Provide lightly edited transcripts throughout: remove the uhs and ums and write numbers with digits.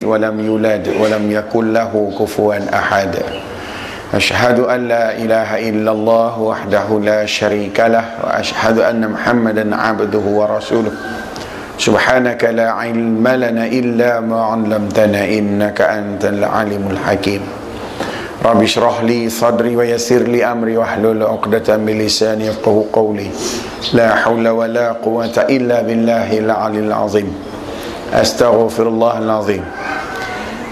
ولم يولد ولم يكن له كفوا أحد أشهد أن لا إله إلا الله وحده لا شريك له وأشهد أن محمدا عبده ورسوله سبحانك لا علم لنا إلا ما علمتنا إنك أنت العليم الحكيم رب اشرح لي صدري ويسر لي أمري واحلل عقدة من لساني يفقهوا قولي لا حول ولا قوة إلا بالله العلي العظيم أستغفر الله العظيم.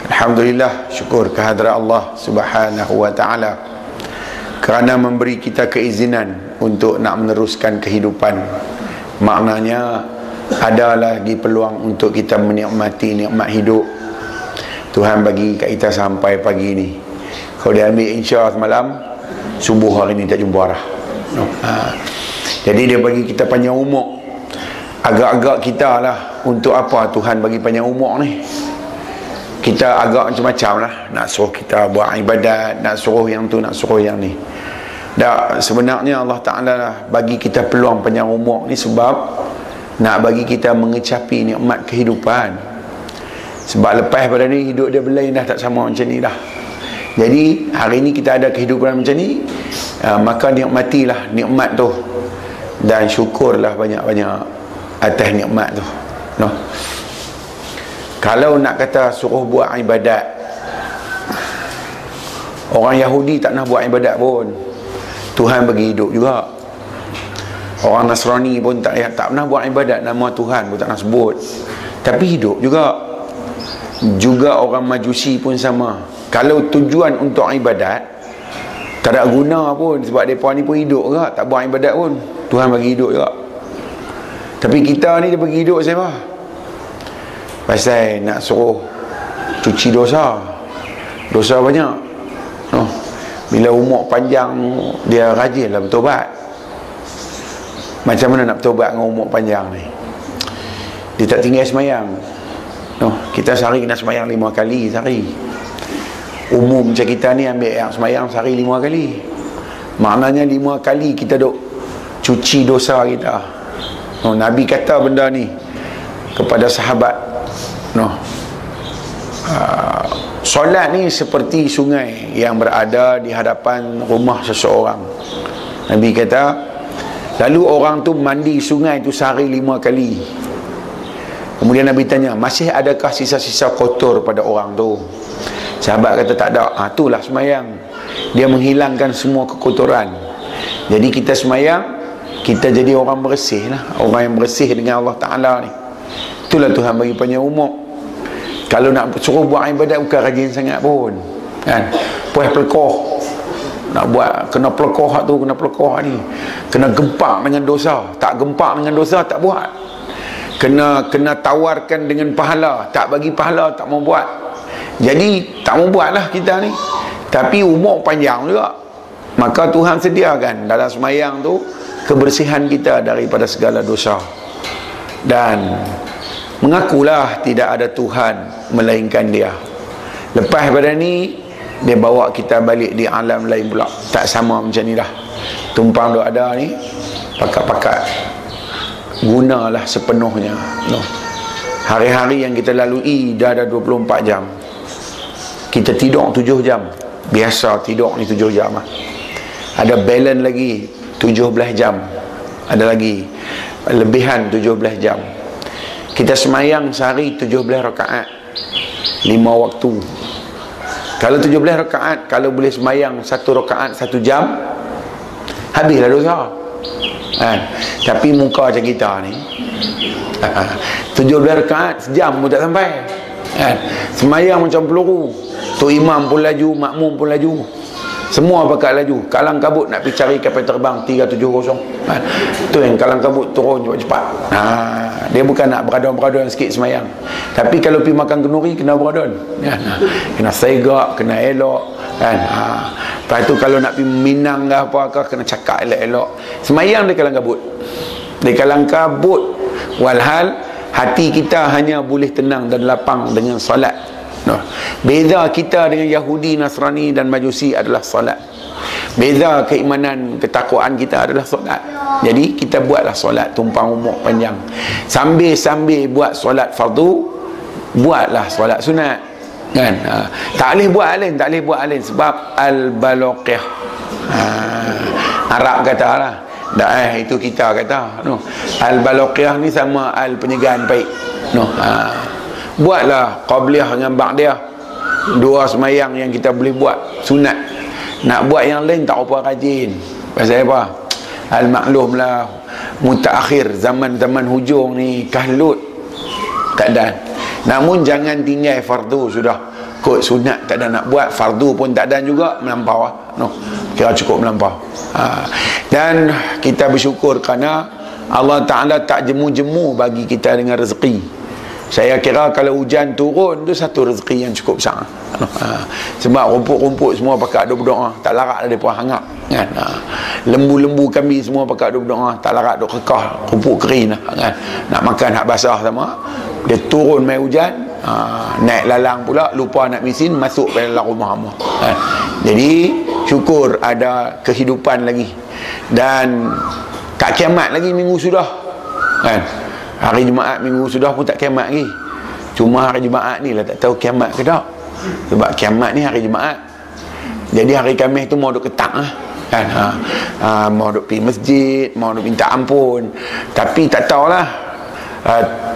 Alhamdulillah, syukur kehadrat Allah Subhanahu wa ta'ala kerana memberi kita keizinan untuk nak meneruskan kehidupan. Maknanya ada lagi peluang untuk kita menikmati nikmat hidup. Tuhan bagi kat kita sampai pagi ni. Kalau dia ambil insya semalam, subuh hari ni tak jumpa dah. Jadi dia bagi kita panjang umur. Agak-agak kita lah, untuk apa Tuhan bagi panjang umur ni? Kita agak macam-macam lah, nak suruh kita buat ibadat, nak suruh yang tu, nak suruh yang ni. Dan sebenarnya Allah Ta'ala lah bagi kita peluang panjang umur ni sebab nak bagi kita mengecapi nikmat kehidupan. Sebab lepas pada ni hidup dia berlain dah, tak sama macam ni dah. Jadi hari ni kita ada kehidupan macam ni, maka nikmatilah nikmat tu dan syukurlah banyak-banyak atas nikmat tu, no? Kalau nak kata suruh buat ibadat, orang Yahudi tak nak buat ibadat pun, Tuhan bagi hidup juga. Orang Nasrani pun tak pernah buat ibadat, nama Tuhan pun tak nak sebut, tapi hidup juga. Juga orang Majusi pun sama. Kalau tujuan untuk ibadat, tak ada guna pun, sebab mereka ni pun hidup juga, tak buat ibadat pun, Tuhan bagi hidup juga. Tapi kita ni dia bagi hidup siapa? Pasal nak suruh cuci dosa. Dosa banyak, no? Bila umur panjang, dia rajinlah bertobat. Macam mana nak bertobat dengan umur panjang ni? Dia tak tinggal semayang, no? Kita sehari kena semayang 5 kali sehari. Umum macam kita ni ambil yang semayang sehari 5 kali. Maknanya 5 kali kita duk cuci dosa kita, no? Nabi kata benda ni kepada sahabat, no. Solat ni seperti sungai yang berada di hadapan rumah seseorang. Nabi kata, lalu orang tu mandi sungai tu sehari 5 kali. Kemudian Nabi tanya, masih adakah sisa-sisa kotor pada orang tu? Sahabat kata tak ada. Itulah semayang, dia menghilangkan semua kekotoran. Jadi kita semayang, kita jadi orang bersih lah, orang yang bersih dengan Allah Ta'ala ni. Itulah Tuhan bagi panjang umur. Kalau nak suruh buat ibadat bukan rajin sangat pun, kan? Puas pelekoh nak buat, kena pelekoh tu, kena pelekoh ni, kena gempak dengan dosa. Tak gempak dengan dosa tak buat. Kena tawarkan dengan pahala, tak bagi pahala tak mau buat. Jadi tak mau buat lah kita ni. Tapi umur panjang juga, maka Tuhan sediakan dalam semayang tu kebersihan kita daripada segala dosa. Dan mengakulah tidak ada Tuhan melainkan Dia. Lepas pada ni, Dia bawa kita balik di alam lain pula. Tak sama macam ni dah. Tumpang duk ada ni, pakat-pakat gunalah sepenuhnya, no. Hari-hari yang kita lalui dah ada 24 jam. Kita tidur 7 jam. Biasa tidur ni 7 jam lah. Ada balance lagi 17 jam. Ada lagi lebihan 17 jam. Kita semayang sehari 17 rakaat, 5 waktu. Kalau 17 rakaat, kalau boleh semayang 1 rakaat 1 jam, habislah dosa, kan? Tapi muka macam kita ni 17 rakaat sejam pun tak sampai, kan? Semayang macam peluru. Tu imam pun laju, makmum pun laju, semua pakai laju. Kalang kabut nak pergi cari kapal terbang 370, kan? Tu yang kalang kabut turun cepat-cepat. Dia bukan nak beradon-beradon sikit semayang, tapi kalau pergi makan kenduri kena beradon, kan? Kena segak, kena elok, kan? Lepas tu kalau nak pergi Minang ke apa, kena cakap elok-elok. Semayang dia kalang kabut. Dia kalang kabut. Walhal hati kita hanya boleh tenang dan lapang dengan solat, no. Beza kita dengan Yahudi, Nasrani dan Majusi adalah solat. Beza keimanan, ketakwaan kita adalah solat. Jadi kita buatlah solat tumpang umur panjang. Sambil-sambil buat solat fardu, buatlah solat sunat, kan? Tak boleh buat alin, tak boleh buat alin sebab al-balaqih. Arab kata lah, itu kita kata no. Al-balaqih ni sama al-penyegahan baik no. Buatlah qabliyah dengan ba'diyah, dua semayang yang kita boleh buat sunat. Nak buat yang lain tak apa rajin. Pasal apa? Al-maklum lah, mutaakhir, zaman-zaman hujung ni kahlut keadaan. Namun jangan tinggal fardu sudah. Kot sunat tak ada nak buat, fardu pun tak ada juga, melampau no. Kira cukup melampau. Dan kita bersyukur kerana Allah Ta'ala tak jemu-jemu bagi kita dengan rezeki. Saya kira kalau hujan turun tu satu rezeki yang cukup besar no. Sebab rumput-rumput semua pakat duk berdoa, tak larat dah mereka hangat, kan? Lembu-lembu kami semua pakat duk berdoa, tak larat duk kekah, rumput kering kan? Nak makan hak basah sama, dia turun main hujan, naik lalang pula, lupa nak mesin, masuk ke dalam rumah hamba, kan? Jadi syukur ada kehidupan lagi. Dan kat kiamat lagi minggu sudah, kan? Hari Jumaat minggu sudah pun tak kiamat lagi. Cuma hari Jumaat ni lah tak tahu kiamat ke tak. Sebab kiamat ni hari Jumaat. Jadi hari Khamis tu mau duk ketak lah, kan? Mau duk pergi masjid, mau duk minta ampun. Tapi tak tahulah,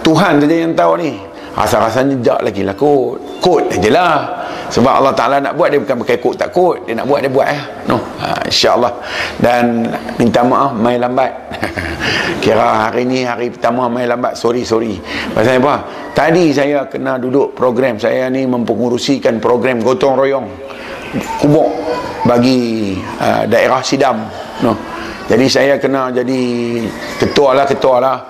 Tuhan saja yang tahu ni. Rasa-rasanya jap lagi lah kot je lah. Sebab Allah Ta'ala nak buat, dia bukan pakai kot tak kot, dia nak buat, dia buat ya no. InsyaAllah. Dan minta maaf main lambat. Kira hari ni hari pertama main lambat, sorry. Pasal apa? Tadi saya kena duduk program, saya ni mempengurusikan program gotong royong kubuk bagi daerah Sidam no. Jadi saya kena jadi ketua lah,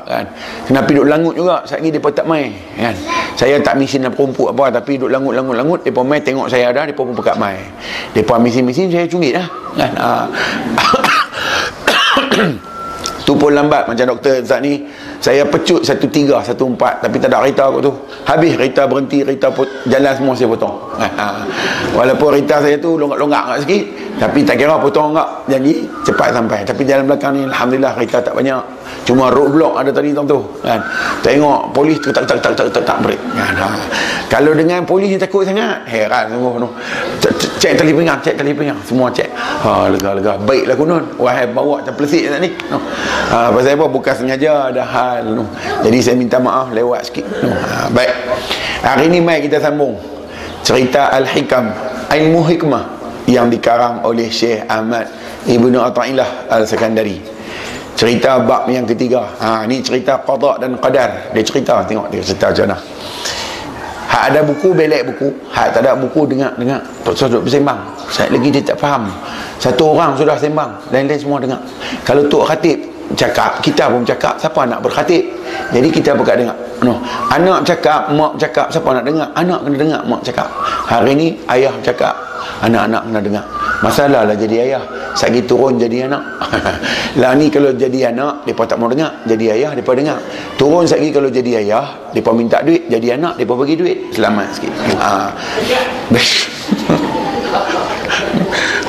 kan? Kena pergi duduk langut juga. Sekali mereka tak main, kan? Saya tak mesin apa rumput apa, tapi duduk langut. Mereka main, tengok saya ada, mereka pun pekat main. Mereka mesin, saya cungit lah, kan? Tu pun lambat. Macam doktor saat ni, saya pecut 13, 14, tapi tak ada kereta kot tu. Habis kereta berhenti, kereta jalan semua saya potong. Walaupun kereta saya tu longgak-longgak sikit, tapi tak kira potong enggak, jadi cepat sampai. Tapi jalan belakang ni alhamdulillah kereta tak banyak. Cuma roadblock ada tadi tu, kan? Tengok polis tu tak break, kan? Kalau dengan polis ni takut sangat, heran semua no. Cek tali pinggang, semua cek. Lega. Baiklah konon. Wahai bawa macam pelesik ni no. Pasal apa? Bukan sengaja, ada hal no. Jadi saya minta maaf lewat sikit no. Baik. Hari ni mai kita sambung cerita Al-Hikam, ilmu hikmah yang dikarang oleh Syekh Ahmad Ibnu Athaillah Al-Sakandari. Cerita bab yang ketiga. Ni cerita qada dan qadar. Dia cerita, tengok dia cerita macam mana. Hak ada buku, belek buku. Hak tak ada buku, dengar. Tak usah duduk bersembang. Saya lagi dia tak faham. Satu orang sudah sembang, lain-lain semua dengar. Kalau Tok Khatib cakap, kita pun cakap, siapa nak berkhatib? Jadi kita buka dengar no. Anak cakap, mak cakap, siapa nak dengar? Anak kena dengar, mak cakap. Hari ni ayah cakap, anak-anak kena dengar. Masalah lah jadi ayah, sagi turun jadi anak. Lah ni kalau jadi anak, mereka tak mau dengar. Jadi ayah, mereka dengar. Turun sagi kalau jadi ayah, mereka minta duit. Jadi anak, mereka bagi duit. Selamat sikit.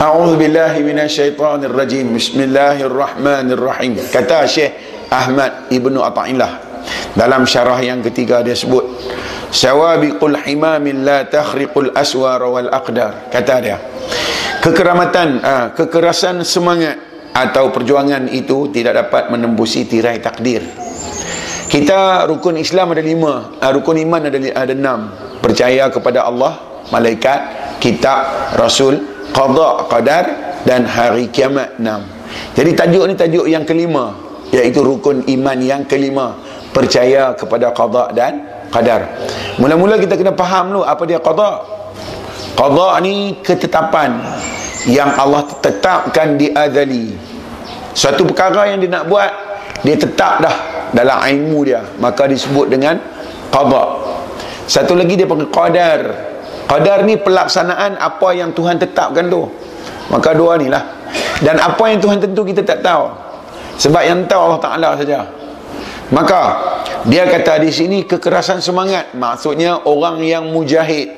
A'udzubillahi minasyaitanirrajim. Bismillahirrahmanirrahim. Kata Syekh Ahmad Ibnu Athaillah dalam syarah yang ketiga, dia sebut sawabiqul himamin la takhriqul aswar wal aqdar. Kata dia, kekerasan semangat atau perjuangan itu tidak dapat menembusi tirai takdir. Kita rukun Islam ada 5, rukun iman ada 6. Percaya kepada Allah, malaikat, kitab, rasul, qada, qadar, dan hari kiamat 6. Jadi tajuk ni tajuk yang kelima, iaitu rukun iman yang kelima, percaya kepada qada dan qadar. Mula-mula kita kena faham dulu apa dia qada. Qada ni ketetapan yang Allah tetapkan di azali. Suatu perkara yang dia nak buat, dia tetap dah dalam ilmu dia, maka disebut dengan qada. Satu lagi dia panggil qadar. Qadar ni pelaksanaan apa yang Tuhan tetapkan tu. Maka dua ni lah. Dan apa yang Tuhan tentu kita tak tahu, sebab yang tahu Allah Ta'ala saja. Maka dia kata di sini kekerasan semangat, maksudnya orang yang mujahid,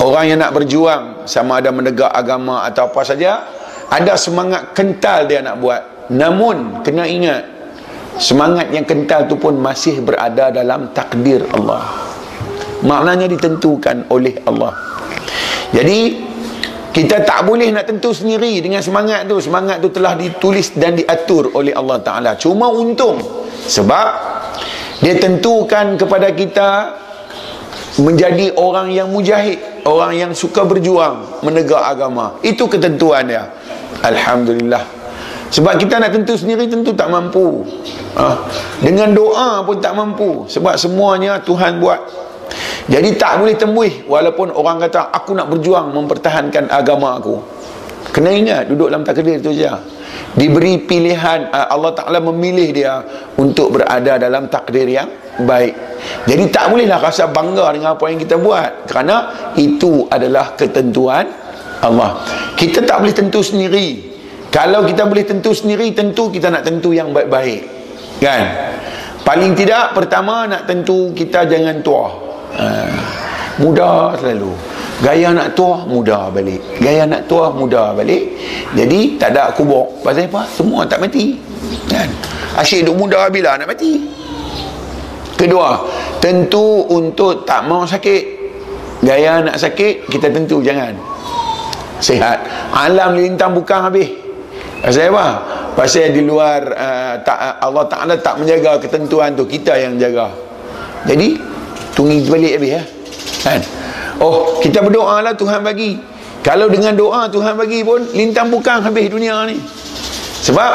orang yang nak berjuang, sama ada menegak agama atau apa saja, ada semangat kental dia nak buat. Namun kena ingat, semangat yang kental tu pun masih berada dalam takdir Allah. Maknanya ditentukan oleh Allah. Jadi kita tak boleh nak tentu sendiri dengan semangat tu. Semangat tu telah ditulis dan diatur oleh Allah Ta'ala. Cuma untung sebab dia tentukan kepada kita menjadi orang yang mujahid, orang yang suka berjuang menegak agama. Itu ketentuan dia. Alhamdulillah. Sebab kita nak tentu sendiri tentu tak mampu. Dengan doa pun tak mampu. Sebab semuanya Tuhan buat. Jadi tak boleh tembuih walaupun orang kata aku nak berjuang mempertahankan agama aku. Kena ingat duduk dalam takdir tu saja. Diberi pilihan, Allah Ta'ala memilih dia untuk berada dalam takdir yang baik. Jadi tak bolehlah rasa bangga dengan apa yang kita buat, kerana itu adalah ketentuan Allah. Kita tak boleh tentu sendiri. Kalau kita boleh tentu sendiri, tentu kita nak tentu yang baik-baik, kan? Paling tidak pertama nak tentu kita jangan tua. Mudah selalu. Gaya nak tua, mudah balik. Gaya nak tua, mudah balik. Jadi tak ada kubur. Pasal apa? Semua tak mati, kan? Asyik duk muda bila nak mati. Kedua, tentu untuk tak mau sakit. Gaya nak sakit, kita tentu jangan. Sihat. Alam lintang bukan habis. Pasal apa? Pasal di luar Allah Ta'ala tak menjaga ketentuan tu, kita yang jaga. Jadi tunggu balik habis, ya, kan? Oh, kita berdoa lah Tuhan bagi. Kalau dengan doa Tuhan bagi pun lintang bukan habis dunia ni. Sebab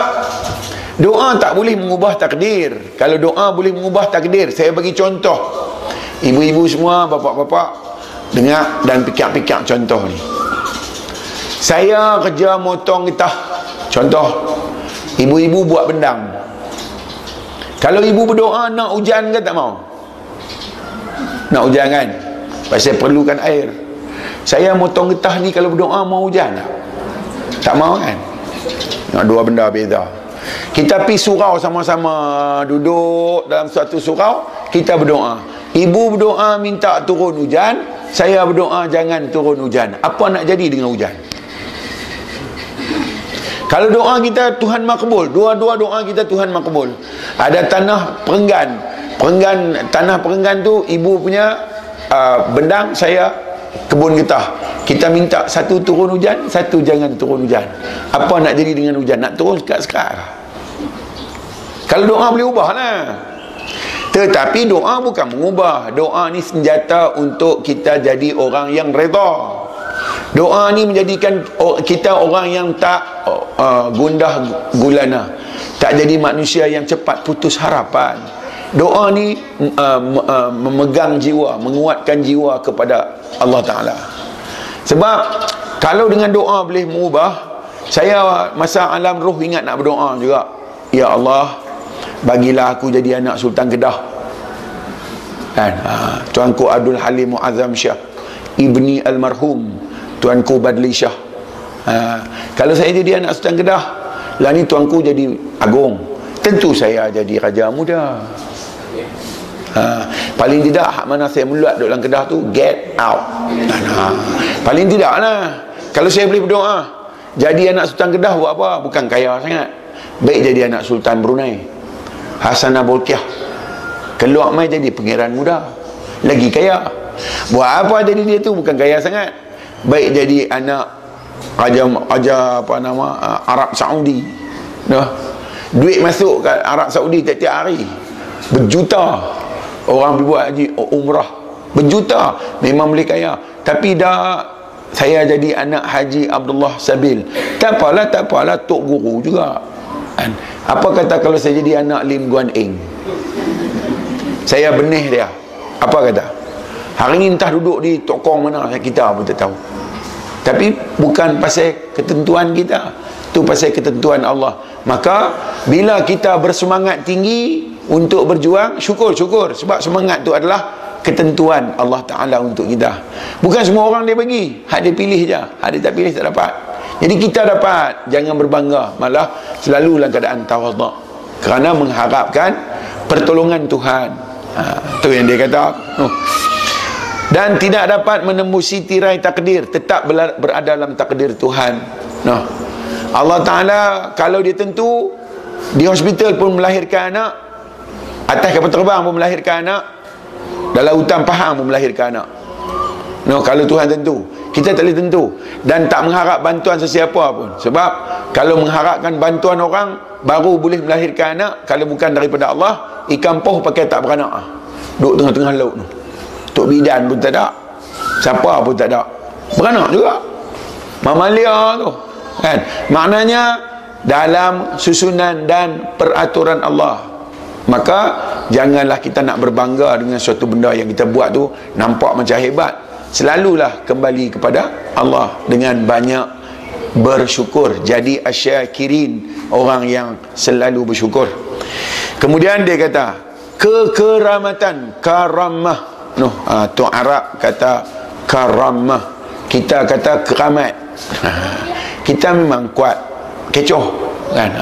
doa tak boleh mengubah takdir. Kalau doa boleh mengubah takdir, saya bagi contoh. Ibu-ibu semua, bapa-bapa, dengar dan pikir-pikir contoh ni. Saya kerja motong getah. Contoh, ibu-ibu buat bendang. Kalau ibu berdoa nak hujan ke tak mau? Nak hujan, kan? Pasal perlukan air. Saya motong getah ni kalau berdoa mau hujan tak? Tak mau, kan? Nak dua benda beza. Kita pergi surau sama-sama, duduk dalam suatu surau, kita berdoa. Ibu berdoa minta turun hujan, saya berdoa jangan turun hujan. Apa nak jadi dengan hujan? Kalau doa kita Tuhan makbul, dua-dua doa kita Tuhan makbul. Ada tanah perenggan. Tanah perenggan tu ibu punya bendang, saya kebun getah. Kita minta satu turun hujan, satu jangan turun hujan. Apa nak jadi dengan hujan? Nak turun sekat-sekat. Kalau doa boleh ubah lah. Tetapi doa bukan mengubah. Doa ni senjata untuk kita jadi orang yang redha. Doa ni menjadikan kita orang yang tak gundah gulana, tak jadi manusia yang cepat putus harapan. Doa ni memegang jiwa, menguatkan jiwa kepada Allah Ta'ala. Sebab kalau dengan doa boleh mengubah. Saya masa alam roh ingat nak berdoa juga. Ya Allah, bagilah aku jadi anak Sultan Kedah, kan? Tuanku Abdul Halim Muazzam Shah, ibni almarhum Tuanku Badli Shah. Kalau saya jadi anak Sultan Kedah, lah ni tuanku jadi agung, tentu saya jadi raja muda. Paling tidak hak mana saya meluat dalam Kedah tu, get out. Paling tidak lah. Kalau saya boleh berdoa jadi anak Sultan Kedah, buat apa? Bukan kaya sangat, baik jadi anak Sultan Brunei Hasanah Bolkiah, keluar mai jadi pangeran muda, lagi kaya. Buat apa jadi dia tu? Bukan kaya sangat, baik jadi anak raja apa nama Arab Saudi. Duit masuk kat Arab Saudi tiap-tiap hari berjuta. Orang pergi buat haji umrah berjuta, memang boleh kaya. Tapi dah saya jadi anak Haji Abdullah Sabil, tak apalah tok guru juga, kan? Apa kata kalau saya jadi anak Lim Guan Eng, saya benih dia, apa kata? Hari ni entah duduk di tokong mana kita pun tak tahu. Tapi bukan pasal ketentuan kita, tu pasal ketentuan Allah. Maka bila kita bersemangat tinggi untuk berjuang, syukur. Sebab semangat tu adalah ketentuan Allah Ta'ala untuk kita. Bukan semua orang dia bagi, hak dia pilih je. Hak dia tak pilih tak dapat. Jadi kita dapat, jangan berbangga, malah selalu dalam keadaan tawaduk, kerana mengharapkan pertolongan Tuhan. Tu yang dia kata. Dan tidak dapat menembusi tirai takdir, tetap berada dalam takdir Tuhan. Allah Ta'ala kalau dia tentu, di hospital pun melahirkan anak, atas kapal terbang pun melahirkan anak, Dalam hutan faham pun melahirkan anak. No, kalau Tuhan tentu, kita tak boleh tentu, dan tak mengharap bantuan sesiapa pun. Sebab kalau mengharapkan bantuan orang baru boleh melahirkan anak, kalau bukan daripada Allah, ikan poh pakai tak beranak, duduk tengah-tengah laut tu. Tok bidan pun tak ada, siapa pun tak ada, beranak juga mamalia tu kan. Maknanya dalam susunan dan peraturan Allah. Maka janganlah kita nak berbangga dengan suatu benda yang kita buat tu nampak macam hebat. Selalulah kembali kepada Allah dengan banyak bersyukur. Jadi asyakirin, orang yang selalu bersyukur. Kemudian dia kata kekeramatan, karamah. Tu Arab kata karamah, kita kata keramat. Kita memang kuat, kecoh kan.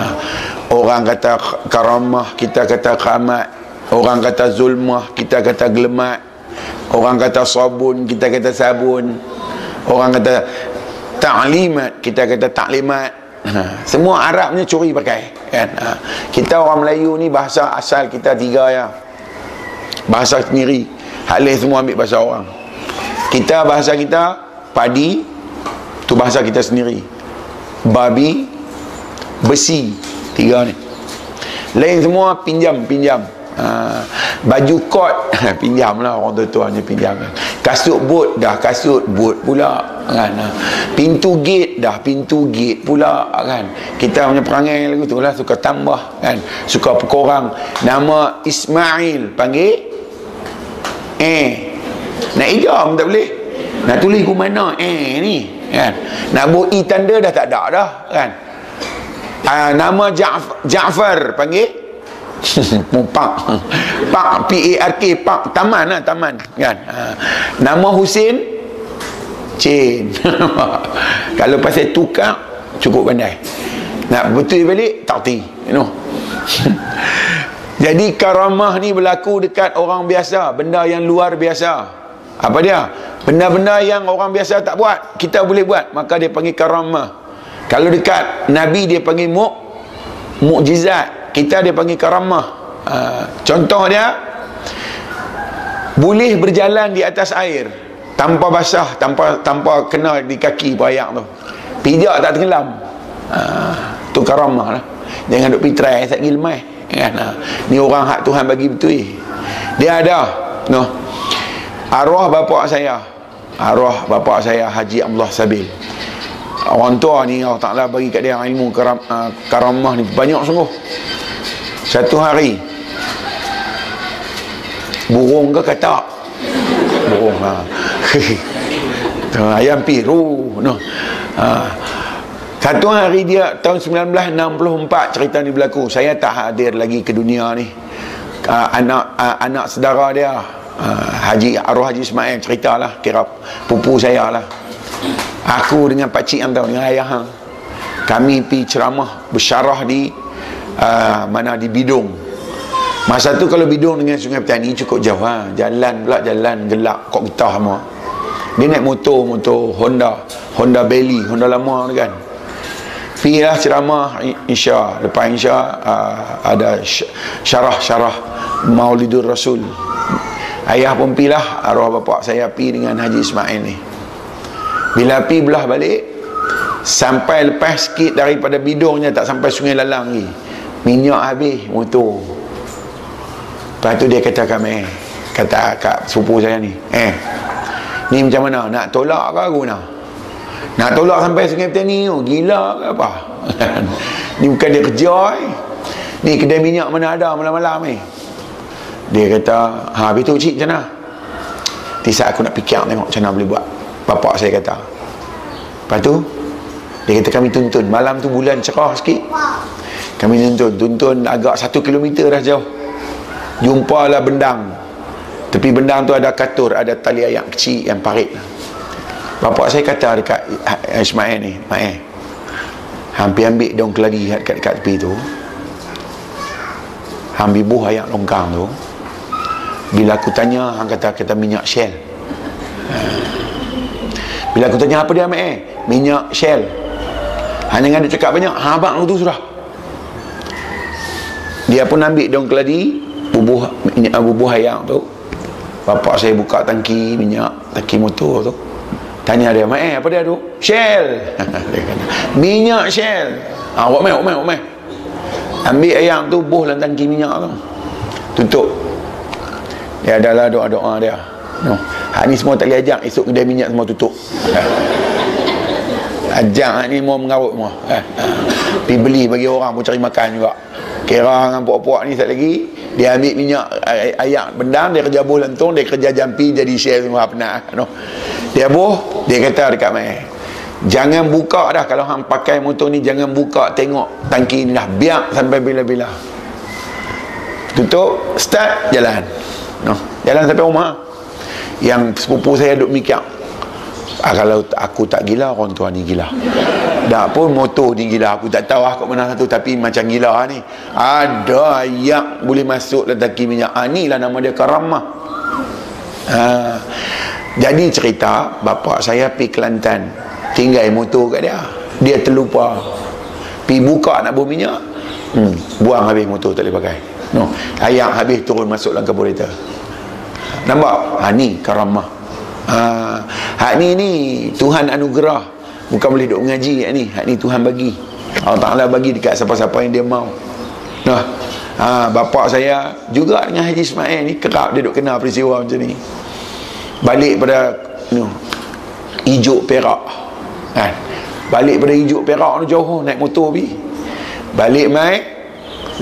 Orang kata karamah, kita kata keramat. Orang kata zulmah, kita kata gelemat. Orang kata sabun, kita kata sabun. Orang kata ta'limat, kita kata taklimat. Semua Arabnya curi pakai kan. Kita orang Melayu ni bahasa asal kita 3 ya. Bahasa sendiri. Halih semua ambil bahasa orang. Kita bahasa kita padi, tu bahasa kita sendiri. Babi, besi, 3 ni. Lain semua pinjam. Baju kot pinjam lah, orang tua hanya pinjam. Kasut bot dah, kasut bot pula kan. Pintu gate dah, pintu gate pula kan. Kita punya perangai lagu tu lah, suka tambah kan, suka perkorang. Nama Ismail panggil nak idam tak boleh, nak tulis ke mana ni kan. Nak buat tanda dah tak ada dah kan. Nama Ja'far panggil Pak P-A-R-K, Pak, taman lah, taman kan. Nama Husin Cin. Kalau pasal tukar cukup pandai, nak betul balik tak ti, you know. Jadi karamah ni berlaku dekat orang biasa, benda yang luar biasa. Apa dia? Benda-benda yang orang biasa tak buat, kita boleh buat, maka dia panggil karamah. Kalau dekat Nabi dia panggil mukjizat, kita dia panggil karamah. Contoh dia, boleh berjalan di atas air tanpa basah, tanpa kena di kaki berayak tu, pijak tak tenggelam. Tu karamah lah. Jangan duk pitrai tak pergi lemah kan. Ni orang hak Tuhan bagi betul. Dia ada arwah bapa saya Haji Abdullah Sabil. Orang tua ni Allah Ta'ala bagi kat dia ilmu karamah ni banyak sungguh. Satu hari burung ke katak, burung ayam piru satu hari dia tahun 1964 cerita ni berlaku. Saya tak hadir lagi ke dunia ni. Anak saudara dia arwah Haji Ismail ceritalah, kira pupu saya lah. Aku dengan pakcik hang tahu, dengan ayah hang, kami pergi ceramah bersyarah di mana, di Bidung. Masa tu kalau Bidung dengan Sungai Petani cukup jauh jalan pula, jalan gelap kok getah semua. Dia naik motor Honda Belly, Honda lama tu kan. Pergilah ceramah Isya. Lepas Isya ada syarah Maulidur Rasul. Ayah pun pergilah, arwah bapak saya pergi dengan Haji Ismail ni. Bila pergi belah balik, sampai lepas sikit daripada Bidungnya, tak sampai Sungai Lalang lagi, minyak habis motor. Lepas tu dia kata kat sepupu saya ni, ni macam mana, nak tolak ke aku nak tolak sampai Sungai Petani tu, gila ke apa? Ni bukan dia kerja ni kedai minyak mana ada malam-malam ni. Dia kata, habis tu cik macam mana? Tisat aku nak fikir tengok macam mana boleh buat. Bapak saya kata. Lepas tu dia kata kami tuntun. Malam tu bulan cerah sikit, kami tuntun agak 1 kilometer dah jauh. Jumpalah bendang. Tepi bendang tu ada katur, ada tali ayak kecil yang parit. Bapak saya kata dekat Ismail ni, hampir ambil daun keladi dekat tepi tu, ambil buah ayak longkang tu. Bila aku tanya, hang kata minyak Shell. Bila aku tanya apa dia minyak Shell. Hanya dengan dia cakap banyak, abang tu sudah. Dia pun ambil daun keladi, bubuh ayak tu, Bapak saya buka tangki minyak, tangki motor tu. Tanya dia, apa dia tu? Shell. Dia kata, minyak Shell. Wak mai. Ambil ayam tu, buh dalam tangki minyak tu. Tutup. Dia adalah doa-doa dia. No. Hak ni semua tak boleh ajak. Esok kedai minyak semua tutup. Ajak ni mau mengarut semua. Pergi beli bagi orang pun cari makan juga. Kira dengan puak-puak ni sekali lagi, dia ambil minyak ayak bendang, dia kerja buh lentung, dia kerja jampi jadi Shell semua penat. No. Dia buh, dia kata dekat mai, jangan buka dah kalau hang pakai motor ni, jangan buka tengok tangki ni dah, biar sampai bila-bila. Tutup, start, jalan. No. Jalan sampai rumah. Yang sepupu saya duduk mikir, kalau aku tak gila, orang tua ni gila. Tak pun motor ni gila, aku tak tahu kat mana satu, tapi macam gila ni. Ada ayak boleh masuk dalam tangki minyak. Ni lah nama dia karamah. Jadi cerita, bapak saya pergi Kelantan, tinggal motor kat dia. Dia terlupa, pergi buka nak buang minyak, buang habis motor, tak boleh pakai. No. Ayak habis turun masuk dalam karburetor. Nampak? Ni karamah. Hak ni Tuhan anugerah. Bukan boleh duk mengaji hak ni. Hak ni Tuhan bagi. Allah Ta'ala bagi dekat siapa-siapa yang dia mau. Nah, bapak saya juga dengan Haji Ismail ni kerap dia duk kena peristiwa macam ni. Balik pada Ijuk Perak. Balik pada Ijuk Perak tu jauh, naik motor pergi. Balik mai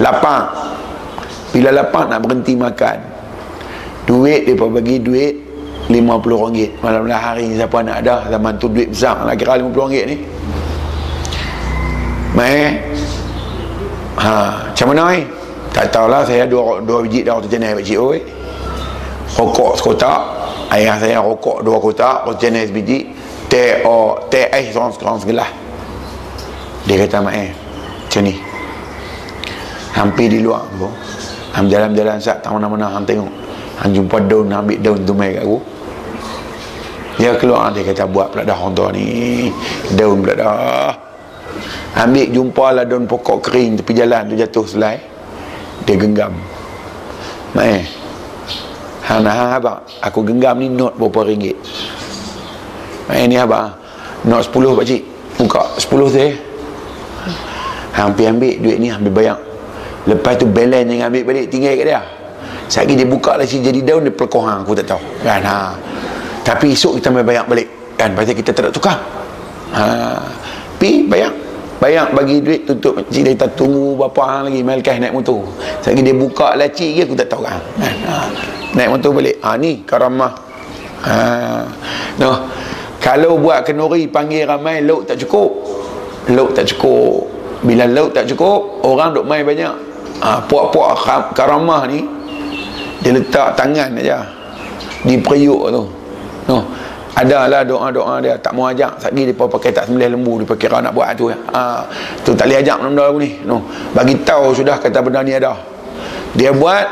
lapang. Bila lapang nak berhenti makan. Duit depa bagi duit RM50. Malam-malam hari siapa nak ada, zaman tu duit besar lah, kira RM50 ni. Macam mana ni? Tak tahulah, saya dua biji dah waktu jenis pakcik oi. Rokok sekotak, ayah saya rokok 2 kotak, waktu jenis biji, teh ais seorang segelas. Dia kata macam ni, hampir di luar tu, jalan-jalan sat tak mana-mana, hang tengok, hang jumpa daun, ambil daun tu mai kat aku. Dia keluar, dia kata buat pula dah orang tua ni, daun pula dah. Ambil jumpa lah daun pokok kering tepi jalan tu jatuh selai. Dia genggam. Hang abang, aku genggam ni not berapa ringgit. Ni abang, not 10 pakcik. Buka 10 tu hang pergi ambil duit ni, ambil bayar. Lepas tu balance yang ambil balik tinggal kat dia. Sekali dia buka lah si jadi daun, dia pelekoh hang, aku tak tahu kan. Tapi esok kita mai bayar balik kan, pasal kita tak nak tukar. Pi bayar bagi duit, tutup makcik dia, kita tunggu berapa hang lagi Melkah naik motor. Sekali dia buka laci dia, aku tak tahu kan. Naik motor balik. Ni karamah. Kalau buat kenduri panggil ramai, lauk tak cukup. Bila lauk tak cukup, orang duk main banyak. Puak-puak karamah ni, dia letak tangan aja di periuk tu. Adalah doa-doa dia, tak mau ajak. Sekali dia pakai tak sembelih lembu, dia kira nak buat tu. Tu tak boleh ajak benda aku ni. Bagi tahu sudah kata benda ni ada. Dia buat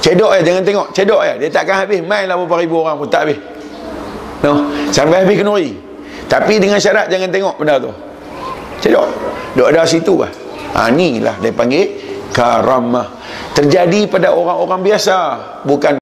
cedok jangan tengok, cedok dia takkan habis. Main lah berapa ribu orang pun tak habis. Sampai habis kenduri. Tapi dengan syarat jangan tengok benda tu. Cedok. Duk ada situ lah. Ni lah dia panggil karamah. Terjadi pada orang-orang biasa, bukan